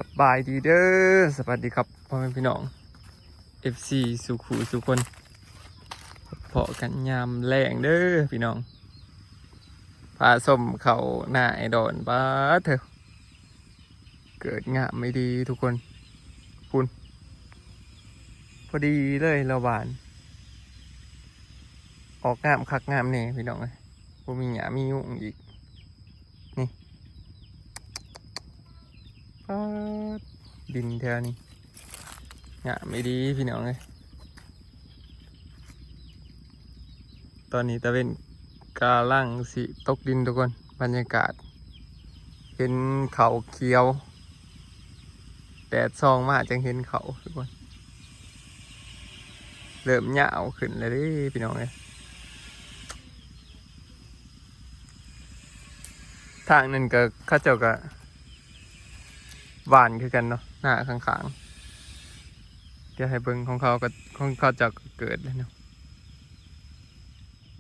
สบายดีเด้อสวัสดีครับพ่อแม่พี่น้อง FC สุขุสุคนเพาะกันยามแรงเด้อพี่น้องพาส้มเขาหน้าไอดอนบ้าเถอะเกิดงามไม่ดีทุกคนพูนพอดีเลยเราบานออกงามคักงามเนี่ยพี่น้องเลยพวกมีหยามียุ่งอีกนี่ป๊าดดินแถวนี้หยาไม่ดีพี่น้องเลยตอนนี้ตะเวนกาลังสิตกดินทุกคนบรรยากาศเห็นเขาเขียวแดดซองมาจังเห็นเขาทุกคนเริ่มหยาวขึ้นเลยเด้พี่น้องเลยทางนั้นก็เข้าเจ้าก็หวานคือกันเนาะหน้าข้างๆเดี๋ยวให้เบิ้งของเขาก็ของเขาเจ้าก็เกิดเลยเนาะ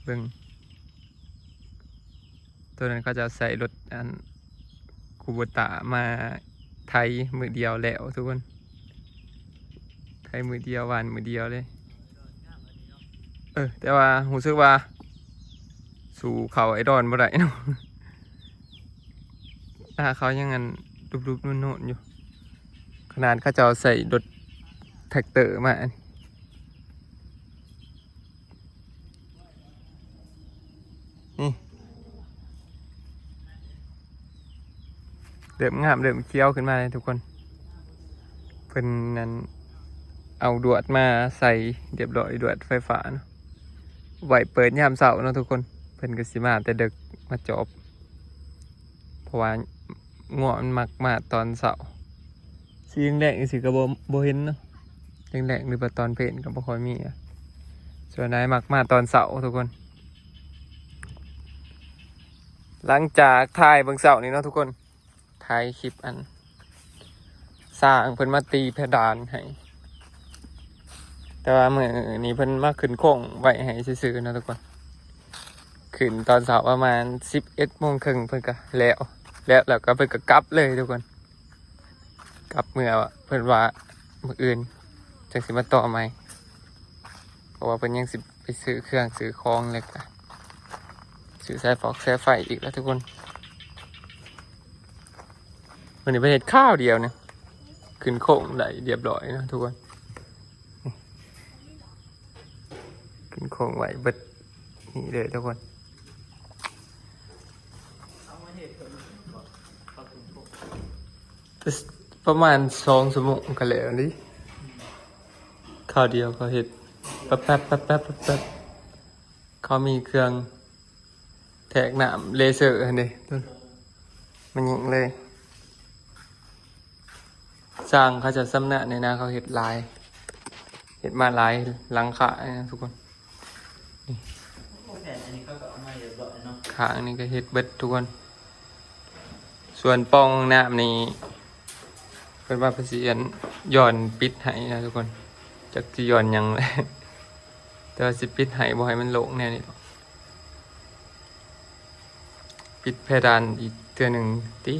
เบิ้งตัวนั้นเขาจะใส่รถอันคูโบตะมาไทยมือเดียวแล้วทุกคนไทยมือเดียวหวานมือเดียวเลยแต่ว่าหูซึกว่าสู่เขาไอดอนบ่ได้เนาะหน้าเขายังงั้นรูปๆนุ่นๆอยู่ขนาดเขาจะใส่รถแท็กเตอร์มานี่เริ่มงามเริ่มเคี้ยวขึ้นมาเลยทุกคนเพิ่นนั้นเอาดวดมาใส่เรียบร้อยดวดไฟฟ้าเนาะไหวเปิดยามเสาร์เนาะทุกคนเพิ่นก็สิมาแต่ดึกมาจอบเพราะว่าง่วงมันมักมาตอนเสาร์สีแดงๆสิก็บ่เห็นเนาะแดงๆหรือว่าตอนเพลนก็บ่ค่อยมีส่วนนายมักมาตอนเสาร์ทุกคนหลังจากถ่ายเบิ่งเสาร์นี้เนาะทุกคนถ่ายคลิปอันสร้างเพิ่นมาตีเพดานให้แต่ว่ามื้อนี้เพิ่นมาขึ้นโค้งไว้ให้ซื่อๆเนาะทุกคนขึ้นตอนเช้าประมาณ 11:30 นเพิ่นก็แล้วก็เพิ่นก็กลับเลยทุกคนกลับเมื่อเพิ่นว่ามื้ออื่นจังสิมาต่อใหม่เพราะว่าเพิ่นยังสิไปซื้อเครื่องซื้อของเลยก็ซื้อสายไฟอีกแล้วทุกคนวันนี้เพิ่นเฮ็ดข้าวเดียวเนี่ยขึ้นโค้งได้เรียบร้อยนะทุกคนขึ้นโค้งไว้เบิดนี่เลยทุกคนประมาณ2 ชั่วโมงกันแล้วนี่ข้าวเดียวเขาเฮ็ดแป๊บเขามีเครื่องแทกน้ำเลเซอร์อันนี้มันยิงเลยสร้างเขาจะซ้ำหน้าในนาเขาเฮ็ดลายเฮ็ดมาลายหลังคานะทุกคนนี่ขางนี่ก็เฮ็ดเบิดทุกคนส่วนปองน้ำนี่เป็นว่าเป็นสีย้อนปิดให้นะทุกคนจากที่ย้อนยังเลยแต่ว่าสิปิดให้บ่ให้มันโล่งแน่นี่ปิดเพดานอีกเทื่อหนึ่งติ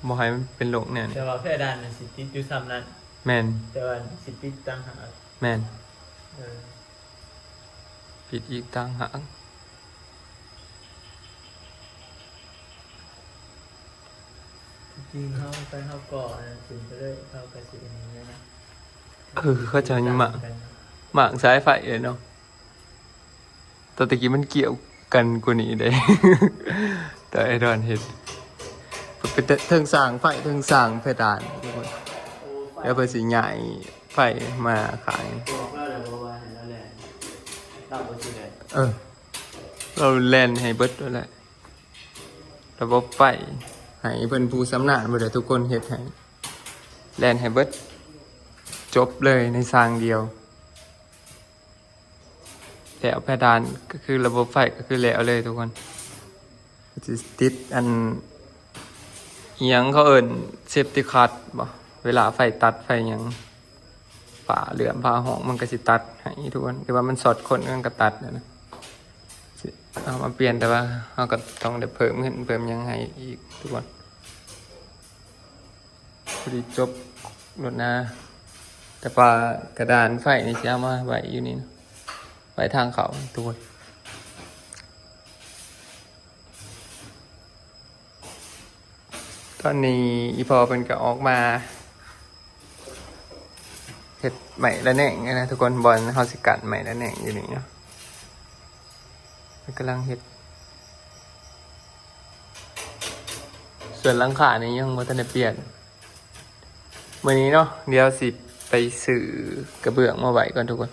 บ่ให้มันเป็นโล่งแน่นี่แต่ว่าเพดานมันสิติดอยู่ซ้ำนั้นแม่นแต่ว่าสิปิดต่างหากแม่นปิดอีกต่างหากจริงเขาไปเขาก่อนถึงไปเลยเขากระสีอย่างนี้นะเขาจะมีหมากสายไฟเลยเนาะตอนตะกี้มันเกี่ยวกันกว่านี้ได้ แต่ไอดอนเห็นเป็นเทิงสร้างไฟเทิงสร้างเพดานทุกคนแล้วเพื่อสิใหญ่ไฟมาขายเราแลนให้เบิดด้วยแหละระบบไฟให้เพิ่นผู้สำนาญบ่ได้ทุกคนเฮ็ดให้แลนให้เบิดจบเลยในสร้างเดียวแล้วเพดานก็คือระบบไฟก็คือแล้วเลยทุกคนจะติดอันเอียงเขาเอิ้นเซฟตี้คัทบ่เวลาไฟตัดไฟหยังฝาเหลื่อมฝาห้องมันก็สิตัดให้ทุกคนแต่ว่ามันสอดคนมันก็ตัดนะเอามาเปลี่ยนแต่ว่าเราก็ต้องได้เพิ่มเงินเพิ่มยังไงอีกทุกคน อดีจบรถนาแต่ปลากระดานไฟนี่จะเอามาไว้อยู่นี่นะไว้ทางเขาทุกคนตอนนี้อีพอเป็นก็ออกมาเห็ดใหม่ละแหน่งนะทุกคนบอลเฮาสิกันใหม่ละแหน่งอยู่นี่เนาะมันกำลังเห็ดส่วนหลังคานี่ยังบ่ทันได้เปลี่ยนมื้อนี้เนาะเดี๋ยวสิไปซื้อกระเบื้องมาไว้ก่อนทุกคน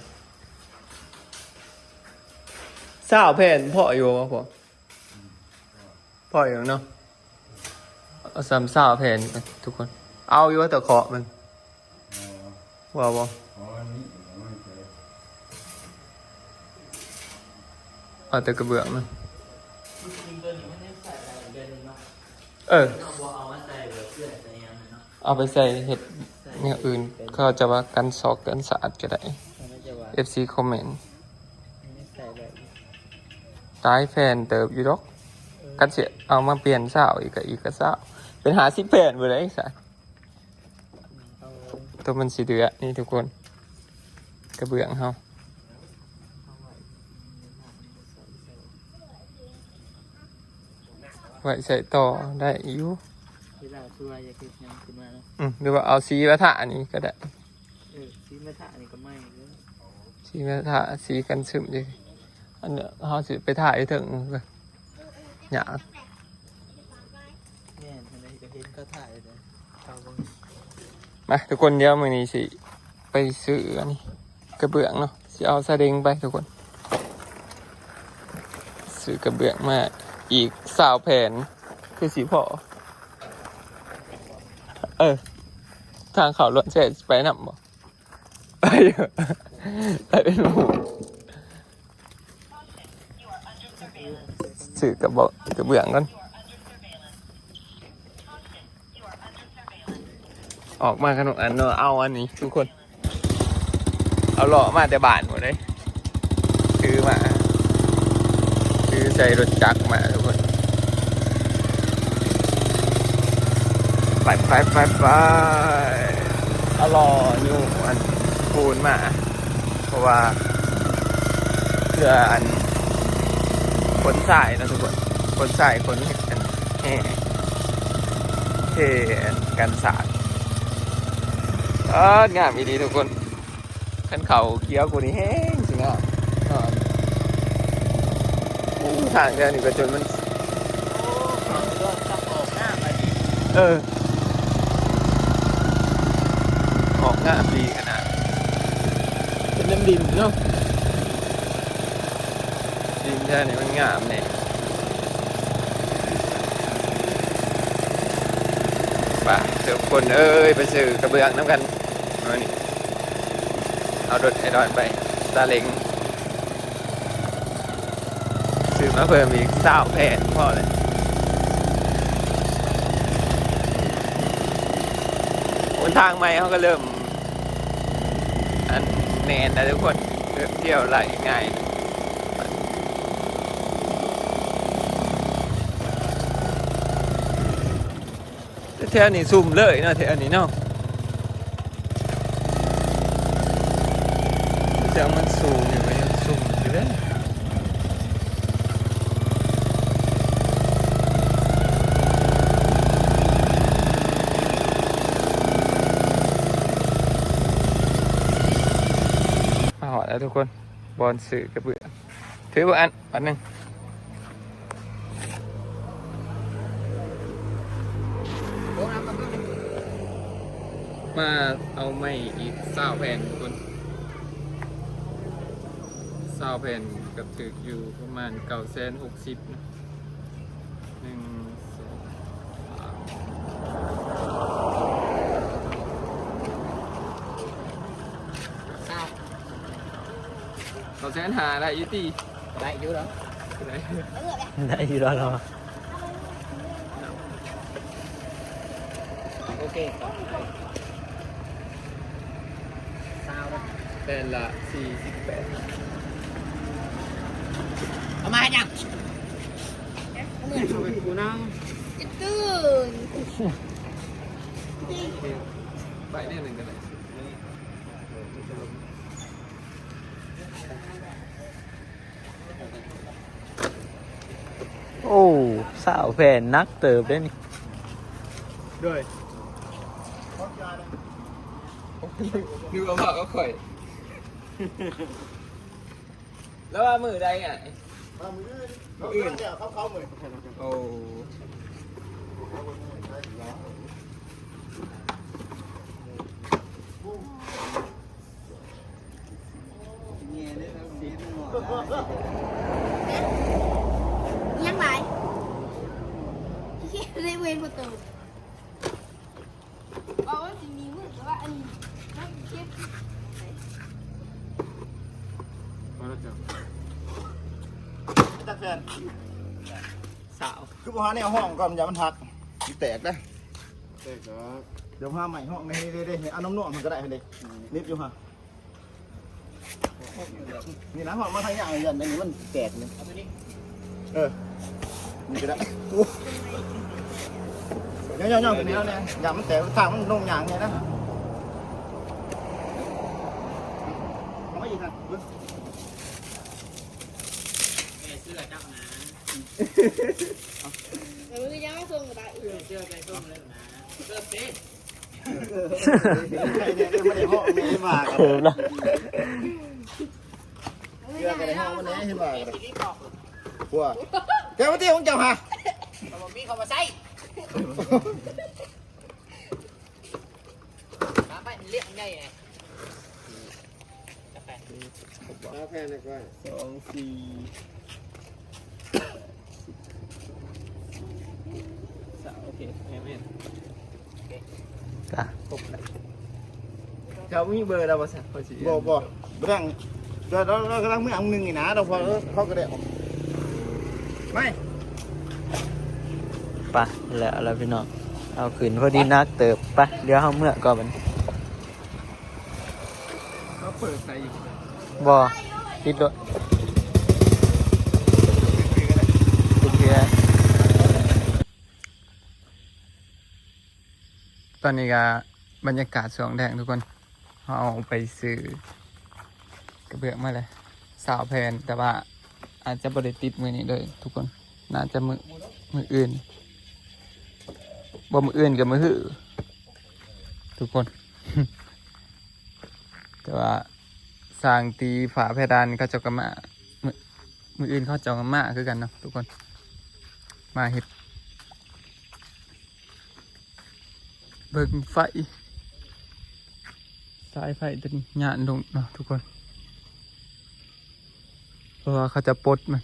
สาวแผ่นพ่ออยู่บ่พ่ออยู่เนาะเอาซ้ำสาวแผ่นกันทุกคนเอาอยู่ว่าแต่เคาะมันว่าบ่เอาแต่กระเบื้องมันเอาไปใส่เห็ดเนี่ยอื่นเขาจะว่ากันซอกกันสะอาดก็ได้ FC คอมเมนต์ตายแฟนเติบอยู่ดอกกันเสียเอามาเปลี่ยนเสาอีกก็เสาเป็นหา10แผ่นไปเลยสะตัวมันสีเดือนี่ทุกคนกระเบื้องเฮาไว้ใส่ต่อได้อยู่หรือว่าเอาสีมาถะนี่ก็ได้สีมาถะนี่ก็ไม่สีมาถะสีกันซึมดิอันเนี้ยเขาสิไปถ่ายถึงหยาเนี่ยทำไมจะเห็นก็ถ่ายเลยมาทุกคนเดี๋ยวมื้อนี้สิไปซื้ออันนี้กระเบื้องเนาะสิเอาซาเล้งไปทุกคนซื้อกระเบื้องมาอีก20 แผ่นคือสิพอทางเขารถเสร็จไปนำบ่ไปไปเป็นหมู่ซื้อกระเบื้องกันออกมาขนมอันเนาะเอาอันนี้ทุกคนเอาหล่อมาแต่บ้านหมดเลยซื้อใส่รถจักรมาทุกคนไปเอาหล่ออยู่อันปูนมาเพราะว่าเพื่ออันขนสายนะทุกคนขนสายขนเห็ดกันแห่เทกันสาดงามอีดีทุกคนขันเขาเคี้ยวกูนี่แห้งจริงอ่ะทางเดินนี่ก็จนมันออกงามดีขนาดเป็นน้ำดินเนาะดินแค่นี้มันงามเนี่ยป่ะเดี๋ยวคนไปซื้อกระเบื้องน้ำกันเอานี่เอารถไอรอนไปซาเล้งซื้อมาเพิ่มอีก20 แผ่นพอเลยบนทางใหม่เขาก็เริ่มอันแน่นนะทุกคนเริ่มเที่ยวไหลง่ายเที่ยวนี้ซุ่มเลยเนาะเที่ยวนี้เนาะเที่ยวมันสูงอยู่ไหมซุ่มอยู่เลยมาหอดแล้วทุกคนบอลสื่อกระเบื้องถือว่าอันหนึ่งมาเอาไม่อีก20 แผ่นทุกคน20 แผ่นกับถึกอยู่ประมาณ960,000นะ950,000ได้ยี่ตีได้อยู่แล้ว ได้อยู่แล้วเหรอโอเคเป็นละ48เอามาจังกูนั่งตื่น ใบแน่หนึ่งกันเลย โอ้สาวแฟนนักเติบได้นี่ ด้วยดูเอาผักก็ข่อย แล้วว่ามือใดไงมืออื่นเขามือโอ้ยังไงในเวรประตูบอกว่าจะมีมือแต่ว่าอันนี้ไม่เทียบ จักแฟน สาว คือบ่หาแนวห้องก่อนอย่ามันหักมันแตกนะ เด็กครับ เดี๋ยวพาใหม่ห้องในนี่เด้ๆเอาน้ำนวดมันก็ได้เด้นิบอยู่ฮะนี่นะห้องมาทางอย่างยันอันนี้มันแตกนี่นี่ก็ได้ย่อๆๆกันนี้แล้วเนี่ยอย่ามันแตกทางมันลงอย่างเนี่ยนะเอามาอีกครับ แต่มือยังไม่ส่งกระดาษอื่น ไม่ได้ห้องไม่ได้มา เติบละ เชื่อกันในห้องมันนี้เห็นบ่กันกลัวแกมาเที่ยวของเจ้าฮะ มีเขามาใส่มาไปเรียกง่ายไง แล้วแพนดีกว่า สาวโอเคแม่ จ้ะ เขามีเบอร์เราบ่สักพอสิ บ่ดังเรากำลังไม่เอาหนึ่งนี่นะเราพอเขาก็ได้ออกไม่ ไปแล้วพี่น้องเอาขืนพอดีนักเติบไปเดี๋ยวเฮาเมื่อก่อนมัน เขาเปิดใส่อีก บ่ปิดด้วยปิดเพื่อ ตอนนี้ก็บรรยากาศสองแดงทุกคนเอาไปซื้อกระเบื้องมาเลยสาวแพนแต่ว่าอาจจะบริติดมือนี้เลยทุกคนน่าจะมืออื่นบ่มืออื่นกับมือหือทุกคน แต่ว่าสร้างตีฝาเพดานเขาเจ้ากระมามืออื่นเขาเจ้ากระมาคือกันเนาะทุกคนมาเห็ดเบิ่งไฟสายไฟเป็นหยาดลงเนาะทุกคนเพราะว่าเขาจะปลดมัน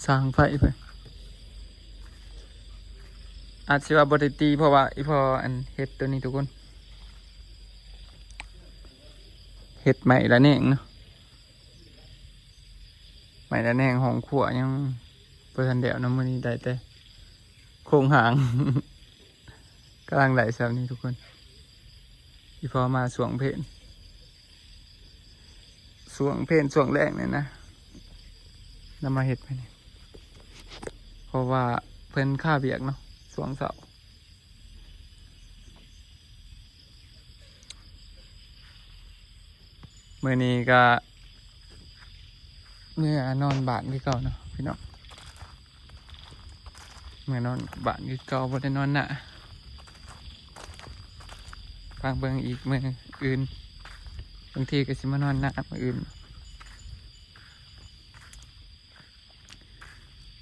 สร้างไฟไปอาจจะว่าบริตีเพราะว่าอีพออันเห็ดตัวนี้ทุกคนเห็ดใหม่ละแนงเนาะใหม่ละแนงห้องครัวยังเปิดทันเดียวเนาะมื้อนี้ได้แต่โครงหาง กำลังไหลแซวนี้ทุกคนอีพอมาสวงเพนสวงแรกเนี่ยนะนำมาเห็ดไปนี่เพราะว่าเพิ่นค่าเบียกเนาะสวงเสาเมื่อนี้ก็เมื่อนอนบ้านที่เก่าเนาะพี่น้องเมื่อนอนบ้านที่เก่าบ่ได้นอนหน้าฟังเบิ่งอีกมืออื่นบางทีก็สิมานอนหน้ามืออื่น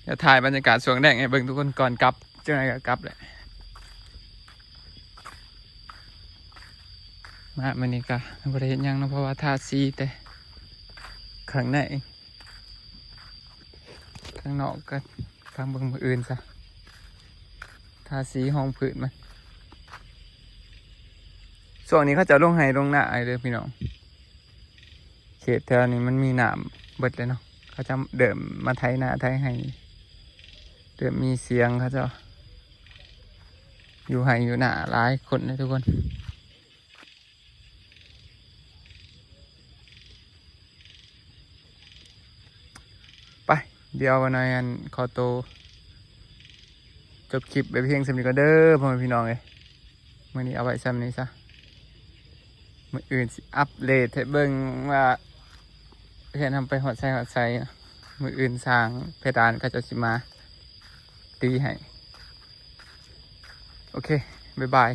เดี๋ยวถ่ายบรรยากาศสวงแดงให้เบิ่งทุกคนก่อนกลับเจ้าไหนก็กลับแหละมามันนี้ก็บริเวณยังเนาะเพราะว่าทาสีแต่ข้างในข้างนอกก็ฟังเบิ่งมืออื่นซะทาสีห้องผืนมันส่วนนี้เขาจะลงไห้ลงหน้าไอ้เลยพี่น้องเขตแถวนี้มันมีหนามเบิดเลยเนาะเขาจะเดิมมาไถหน้าไถให้เดิมมีเสียงเขาจะอยู่ไห้อยู่หน้าหลายคนเลยทุกคนไปเดี๋ยววันนี้ขอโตวจบคลิปไปเพียงสำหรับนี้ก็เด้อพ่อแม่พี่น้องเลย มื้อนี้เอาไว้ซ้ำนี้ซะมื้ออื่นสิอัปเดตให้เบิ่งว่าเพื่อนทำไปหอดใส่มื้ออื่นสร้างเพดานก็จะสิมาตีให้โอเคบ๊ายบาย